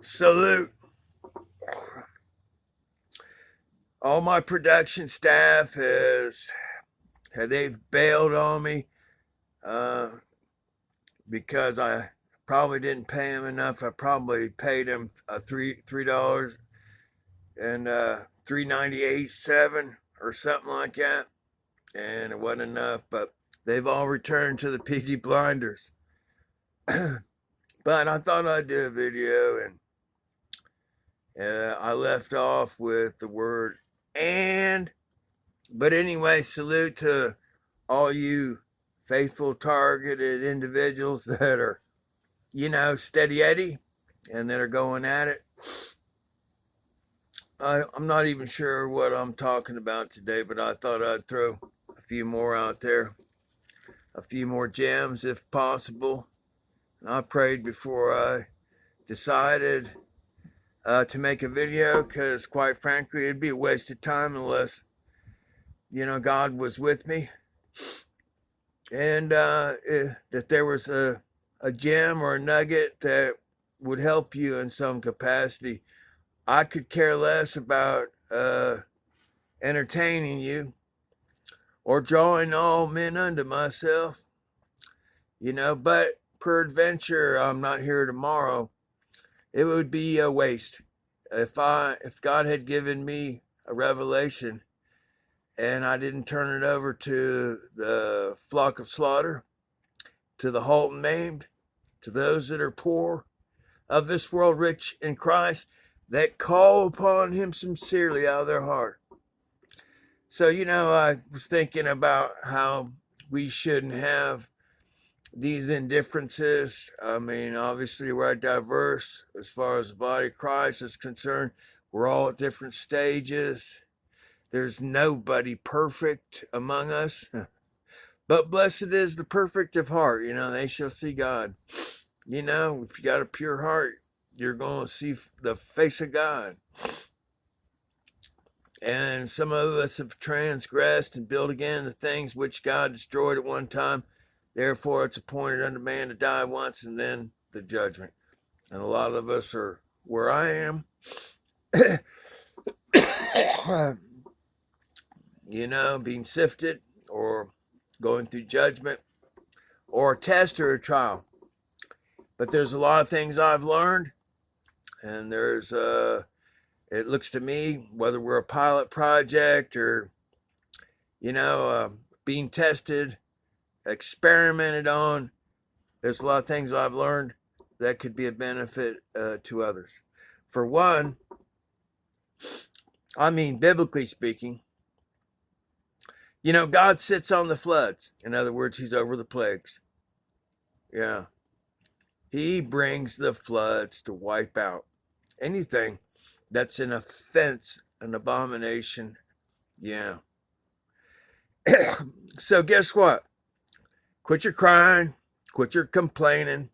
Salute all my production staff they've bailed on me because I probably didn't pay them enough. I probably paid them $3 and 3.98 or something like that, and it wasn't enough. But they've all returned to the Peaky Blinders. But I thought I'd do a video, and I left off with the word and. But anyway, salute to all you faithful, targeted individuals that are, steady Eddie and that are going at it. I'm not even sure what I'm talking about today, but I thought I'd throw a few more out there, a few more gems if possible. And I prayed before I decided to make a video, because quite frankly, it'd be a waste of time unless God was with me, and that there was a gem or a nugget that would help you in some capacity. I could care less about entertaining you or drawing all men unto myself, but peradventure I'm not here tomorrow. It would be a waste if God had given me a revelation and I didn't turn it over to the flock of slaughter, to the halt and maimed, to those that are poor of this world, rich in Christ, that call upon him sincerely out of their heart. So, I was thinking about how we shouldn't have these indifferences. I mean, obviously we're diverse as far as the body of Christ is concerned. We're all at different stages. There's nobody perfect among us, but blessed is the perfect of heart. They shall see God. If you got a pure heart, you're going to see the face of God. And some of us have transgressed and built again the things which God destroyed at one time. Therefore, it's appointed unto man to die once, and then the judgment. And a lot of us are where I am. Being sifted or going through judgment or a test or a trial. But there's a lot of things I've learned, and it looks to me, whether we're a pilot project or, being tested, experimented on, there's a lot of things I've learned that could be a benefit to others. For one, biblically speaking, God sits on the floods. In other words, he's over the plagues. Yeah. He brings the floods to wipe out anything that's an offense, an abomination. Yeah. So guess what? Quit your crying. Quit your complaining.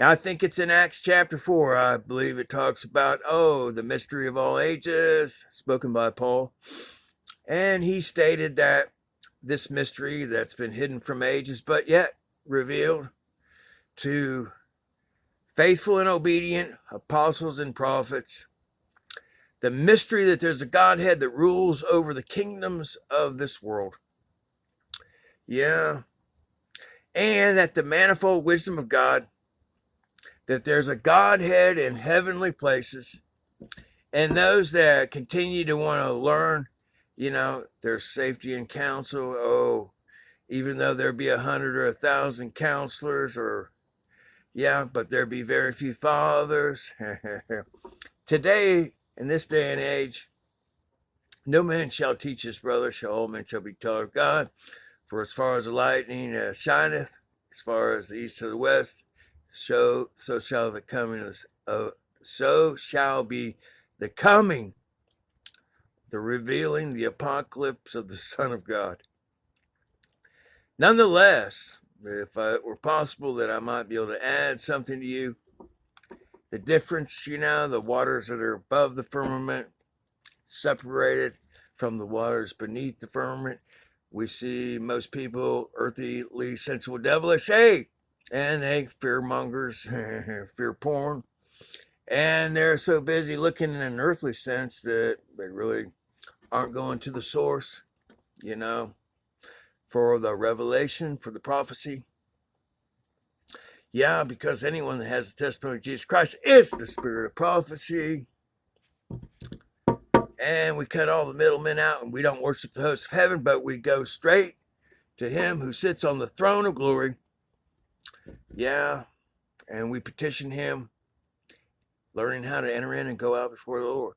I think it's in Acts chapter 4, I believe it talks about, the mystery of all ages, spoken by Paul. And he stated that this mystery that's been hidden from ages, but yet revealed to faithful and obedient apostles and prophets, the mystery that there's a Godhead that rules over the kingdoms of this world. Yeah. And that the manifold wisdom of God, that there's a Godhead in heavenly places, and those that continue to want to learn, there's safety in counsel. Even though there be 100 or 1,000 counselors, but there be very few fathers. Today, in this day and age, no man shall teach his brother, all men shall be taught of God. For as far as the lightning shineth, as far as the east to the west, so shall the coming so shall be the coming, the revealing, the apocalypse of the Son of God. Nonetheless, if it were possible that I might be able to add something to you, the difference, the waters that are above the firmament, separated from the waters beneath the firmament. We see most people earthly, sensual, devilish. Hey, and they fear mongers, fear porn, and they're so busy looking in an earthly sense that they really aren't going to the source, you know, for the revelation, for the prophecy. Yeah, because anyone that has the testimony of Jesus Christ is the spirit of prophecy. And we cut all the middlemen out, and we don't worship the host of heaven, but we go straight to him who sits on the throne of glory. Yeah, and we petition him, learning how to enter in and go out before the Lord.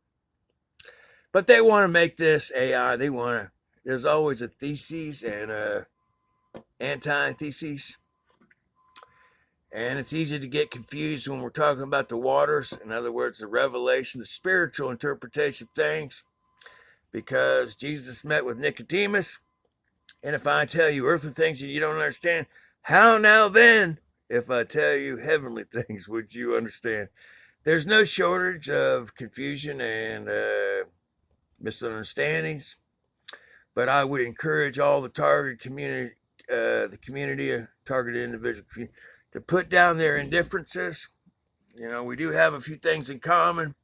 But they want to make this AI. There's always a thesis and a antithesis. And it's easy to get confused when we're talking about the waters. In other words, the revelation, the spiritual interpretation of things. Because Jesus met with Nicodemus. And if I tell you earthly things that you don't understand, how now then, if I tell you heavenly things, would you understand? There's no shortage of confusion and misunderstandings. But I would encourage all the target community, the community of targeted individuals, to put down their indifferences. You know, we do have a few things in common.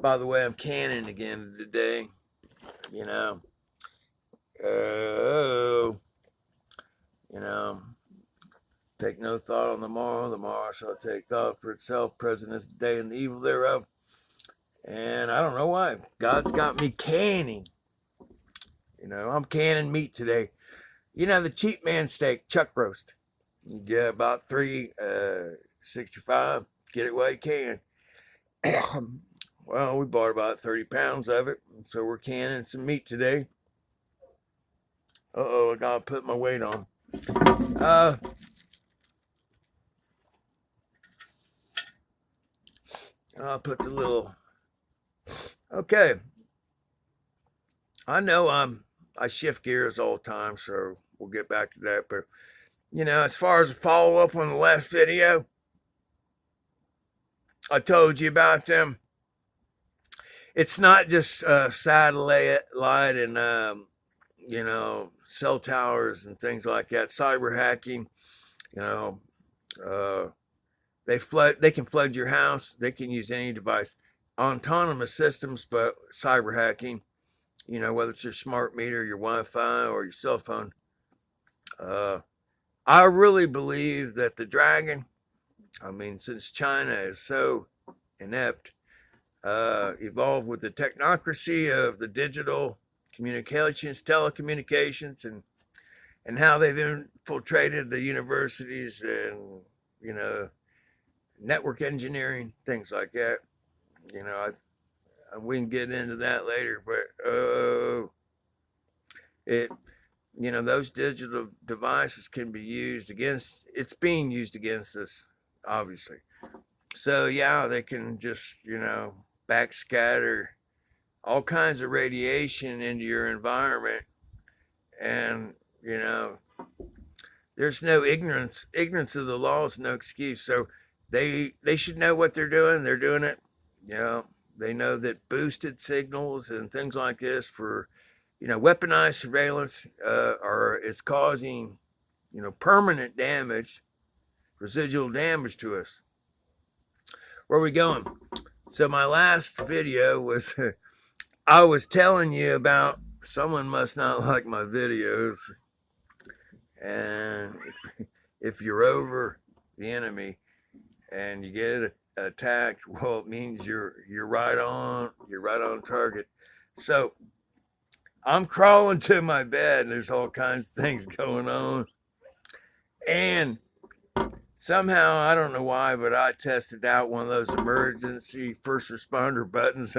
By the way, I'm canning again today. You know, take no thought on the morrow shall take thought for itself. Present is the day and the evil thereof. And I don't know why. God's got me canning. You know, I'm canning meat today. You know, the cheap man steak, chuck roast. You get about $3.65. Get it while you can. Well, we bought about 30 pounds of it. So we're canning some meat today. Uh-oh, I gotta put my weight on. I'll put the little... Okay. I know I shift gears all the time, so we'll get back to that. But, you know, as far as a follow-up on the last video, I told you about them. It's not just satellite and, you know, cell towers and things like that. Cyber hacking, you know, they can flood your house. They can use any device. Autonomous systems, but cyber hacking, you know, whether it's your smart meter, your Wi-Fi, or your cell phone. I really believe that the dragon, I mean, since China is so inept, evolved with the technocracy of the digital communications, telecommunications, and how they've infiltrated the universities and, you know, network engineering, things like that. You know, we can get into that later, but you know, those digital devices can be used against, it's being used against us, obviously. So yeah, they can just, you know, backscatter all kinds of radiation into your environment. And, you know, there's no ignorance of the law is no excuse. So they should know what they're doing. They're doing it. You know, they know that boosted signals and things like this for, you know, weaponized surveillance is causing, you know, permanent damage, residual damage to us. Where are we going? So my last video was, I was telling you about someone must not like my videos. And if you're over the enemy and you get attacked, well, it means you're right on target. So I'm crawling to my bed and there's all kinds of things going on. And somehow, I don't know why, but I tested out one of those emergency first responder buttons.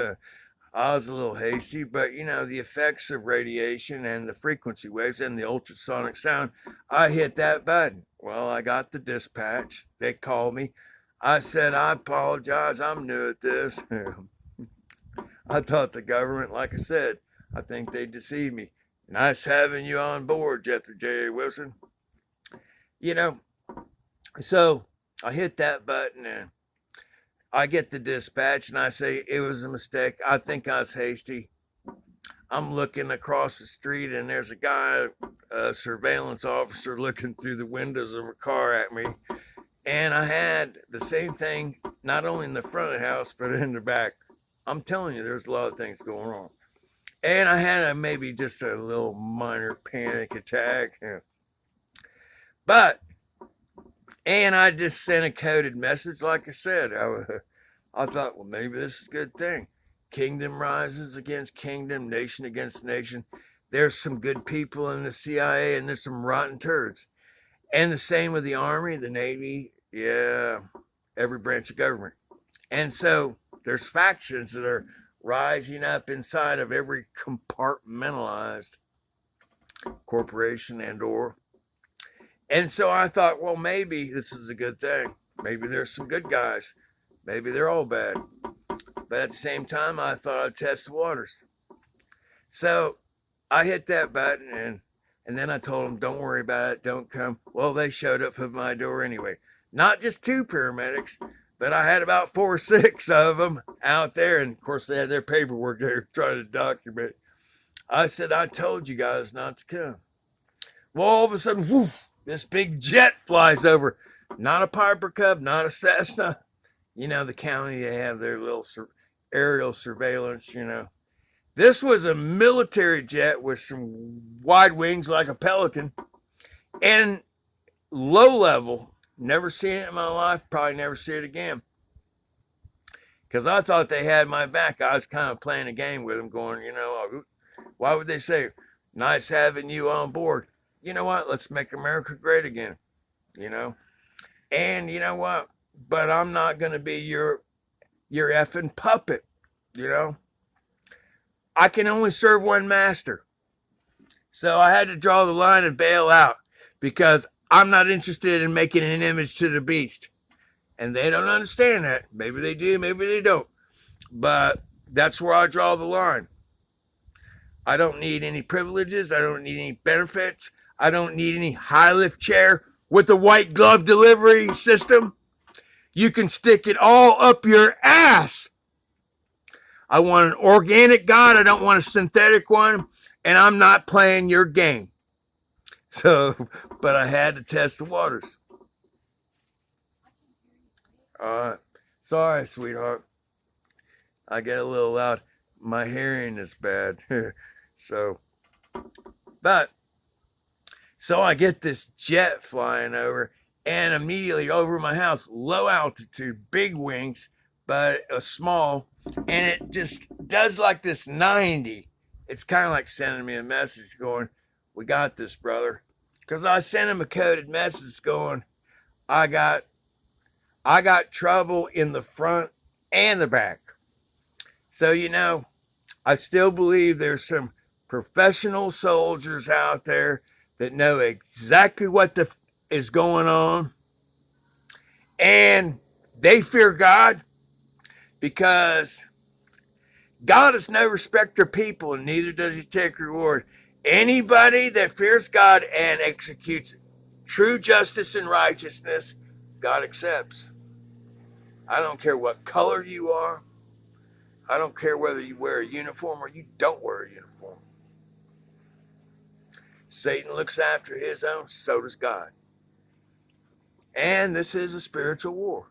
I was a little hasty, but you know, the effects of radiation and the frequency waves and the ultrasonic sound, I hit that button. Well, I got the dispatch. They called me. I said, I apologize. I'm new at this. I thought the government, like I said, I think they deceived me. Nice having you on board, Jethro J. Wilson. You know, so I hit that button and I get the dispatch and I say, it was a mistake. I think I was hasty. I'm looking across the street and there's a guy, a surveillance officer, looking through the windows of a car at me. And I had the same thing, not only in the front of the house, but in the back. I'm telling you, there's a lot of things going on. And I had maybe just a little minor panic attack. But, and I just sent a coded message, like I said. I thought, well, maybe this is a good thing. Kingdom rises against kingdom, nation against nation. There's some good people in the CIA and there's some rotten turds. And the same with the Army, the Navy, yeah, every branch of government. And so there's factions that are rising up inside of every compartmentalized corporation and so I thought, well, maybe this is a good thing. Maybe there's some good guys. Maybe they're all bad. But at the same time, I thought I'd test the waters. So I hit that button and then I told them, don't worry about it. Don't come. Well, they showed up at my door anyway. Not just 2 paramedics, but I had about 4 or 6 of them out there. And of course, they had their paperwork they were trying to document. I said, I told you guys not to come. Well, all of a sudden, woof, this big jet flies over. Not a Piper Cub, not a Cessna. You know, the county, they have their little aerial surveillance, This was a military jet with some wide wings like a pelican and low level. Never seen it in my life, probably never see it again. Because I thought they had my back. I was kind of playing a game with them going, why would they say, nice having you on board? You know what? Let's make America great again, And you know what? But I'm not going to be your effing puppet, I can only serve one master. So I had to draw the line and bail out because I'm not interested in making an image to the beast. And they don't understand that. Maybe they do, maybe they don't. But that's where I draw the line. I don't need any privileges. I don't need any benefits. I don't need any high lift chair with a white glove delivery system. You can stick it all up your ass. I want an organic God. I don't want a synthetic one. And I'm not playing your game. So, but I had to test the waters. Sorry, sweetheart. I get a little loud. My hearing is bad. So I get this jet flying over and immediately over my house, low altitude, big wings, but a small, and it just does like this 90. It's kind of like sending me a message going, we got this, brother. Because I sent him a coded message going, I got trouble in the front and the back. So, I still believe there's some professional soldiers out there that know exactly what is going on. And they fear God because God is no respecter of people, and neither does he take reward. Anybody that fears God and executes true justice and righteousness, God accepts. I don't care what color you are. I don't care whether you wear a uniform or you don't wear a uniform. Satan looks after his own, so does God. And this is a spiritual war.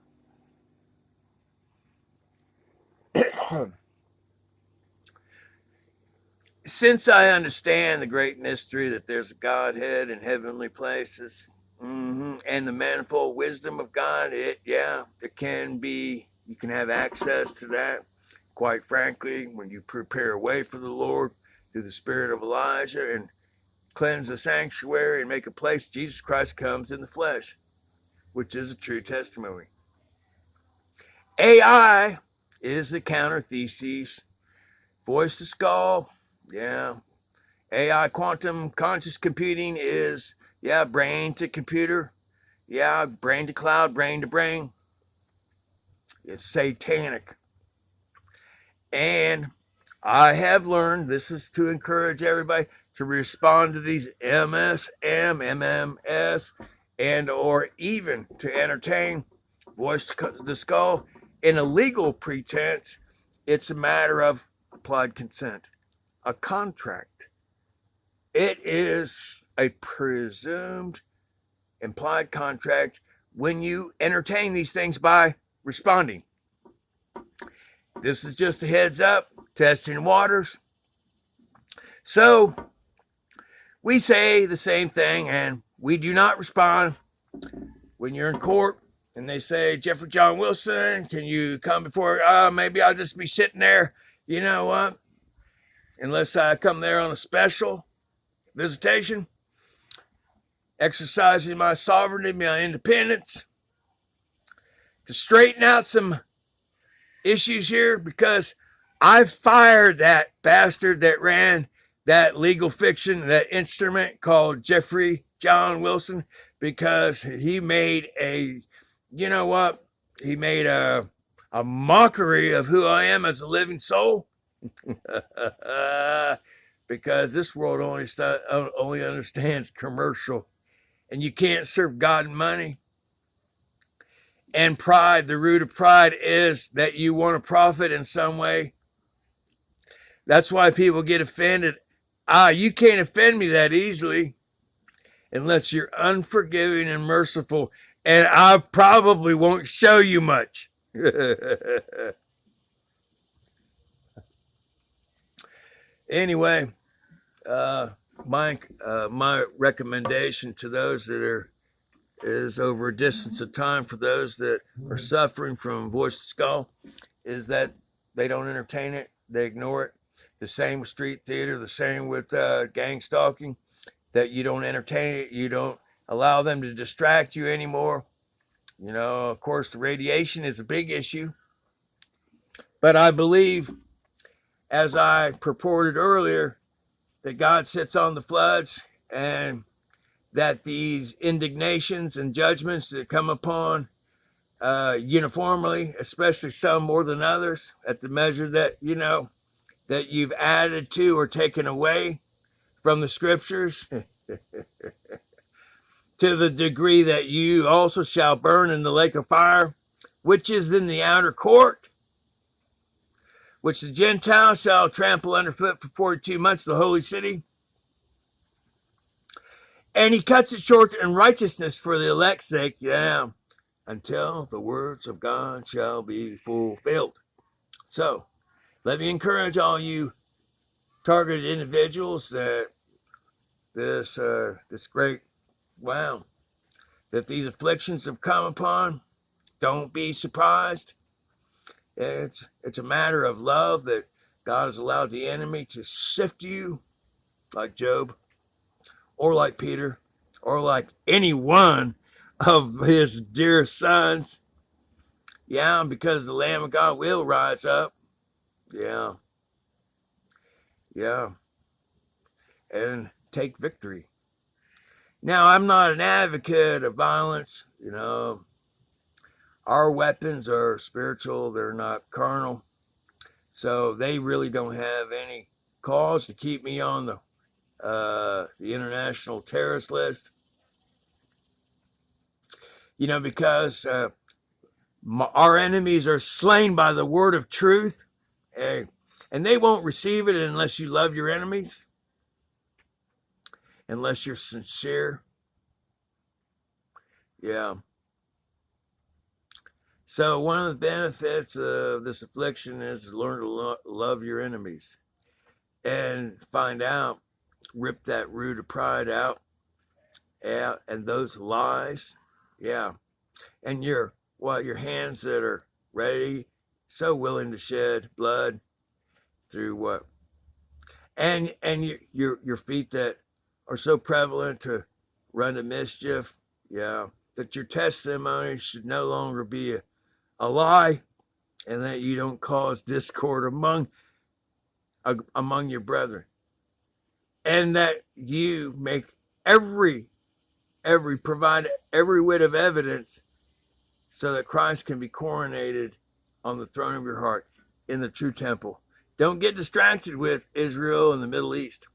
Since I understand the great mystery that there's a Godhead in heavenly places, and the manifold wisdom of God, you can have access to that. Quite frankly, when you prepare a way for the Lord through the spirit of Elijah and cleanse the sanctuary and make a place, Jesus Christ comes in the flesh, which is a true testimony. AI is the counter thesis. Voice to skull, yeah. AI quantum conscious computing is, brain to computer, brain to cloud, brain to brain. It's satanic. And I have learned, this is to encourage everybody to respond to these MSM, MMS, and or even to entertain voice to the skull in a legal pretense. It's a matter of applied consent. a contract. It is a presumed implied contract when you entertain these things by responding. This is just a heads up, testing waters. So we say the same thing and we do not respond when you're in court and they say, Jeffrey John Wilson, can you come before? Maybe I'll just be sitting there. You know what? Unless I come there on a special visitation, exercising my sovereignty, my independence, to straighten out some issues here, because I fired that bastard that ran that legal fiction, that instrument called Jeffrey John Wilson, because he made a, you know what? He made a mockery of who I am as a living soul. Because this world only understands commercial, and you can't serve God and money. And pride, the root of pride is that you want to profit in some way. That's why people get offended. You can't offend me that easily unless you're unforgiving and merciful, and I probably won't show you much. Anyway, my recommendation to those that is over a distance of time, for those that are suffering from voice to skull, is that they don't entertain it, they ignore it. The same with street theater, the same with gang stalking, that you don't entertain it, you don't allow them to distract you anymore. You know, of course, the radiation is a big issue, but I believe, as I purported earlier, that God sits on the floods, and that these indignations and judgments that come upon uniformly, especially some more than others, at the measure that, you know, that you've added to or taken away from the scriptures, to the degree that you also shall burn in the lake of fire, which is in the outer court, which the Gentiles shall trample underfoot for 42 months, the holy city. And he cuts it short in righteousness for the elect's sake, yeah, until the words of God shall be fulfilled. So, let me encourage all you targeted individuals that this great, wow, that these afflictions have come upon. Don't be surprised. It's a matter of love that God has allowed the enemy to sift you, like Job, or like Peter, or like any one of his dear sons. Yeah, because the Lamb of God will rise up. Yeah. And take victory. Now, I'm not an advocate of violence. You know, our weapons are spiritual, they're not carnal. So they really don't have any cause to keep me on the international terrorist list. You know, because our enemies are slain by the word of truth. And they won't receive it unless you love your enemies, unless you're sincere. Yeah. So one of the benefits of this affliction is to learn to love your enemies and find out, rip that root of pride out, and those lies, yeah. And your hands that are ready, so willing to shed blood through what? And your feet that are so prevalent to run to mischief, yeah, that your testimony should no longer be a lie, and that you don't cause discord among your brethren, and that you make provide every whit of evidence so that Christ can be coronated on the throne of your heart in the true temple. Don't get distracted with Israel and the Middle East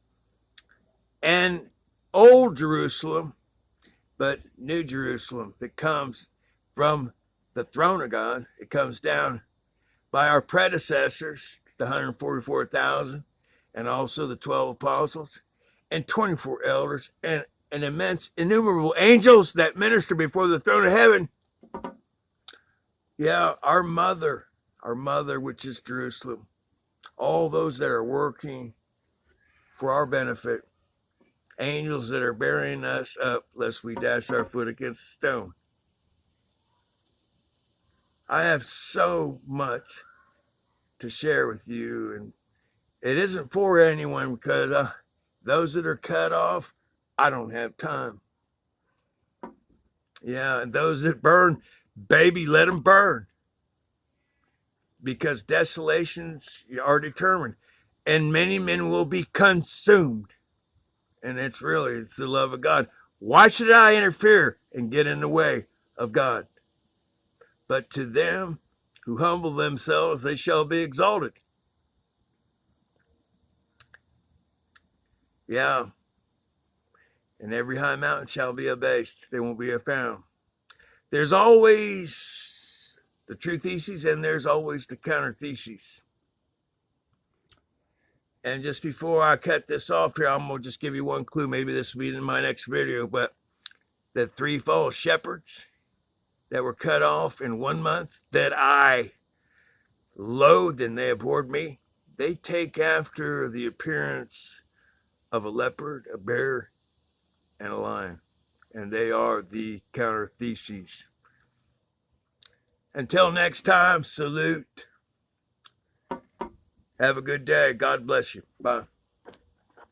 and old Jerusalem, but New Jerusalem that comes from the throne of God. It comes down by our predecessors, the 144,000, and also the 12 apostles, and 24 elders, and an immense, innumerable angels that minister before the throne of heaven. Yeah, our mother, which is Jerusalem, all those that are working for our benefit, angels that are bearing us up lest we dash our foot against a stone. I have so much to share with you, and it isn't for anyone, because those that are cut off, I don't have time. Yeah, and those that burn, baby, let them burn, because desolations are determined, and many men will be consumed. And it's the love of God. Why should I interfere and get in the way of God? But to them who humble themselves, they shall be exalted. Yeah. And every high mountain shall be abased. They won't be found. There's always the true theses, and there's always the counter theses. And just before I cut this off here, I'm going to just give you one clue. Maybe this will be in my next video. But the 3 false shepherds that were cut off in 1 month, that I loathed and they abhorred me, they take after the appearance of a leopard, a bear, and a lion. And they are the counter theses. Until next time, salute. Have a good day. God bless you. Bye.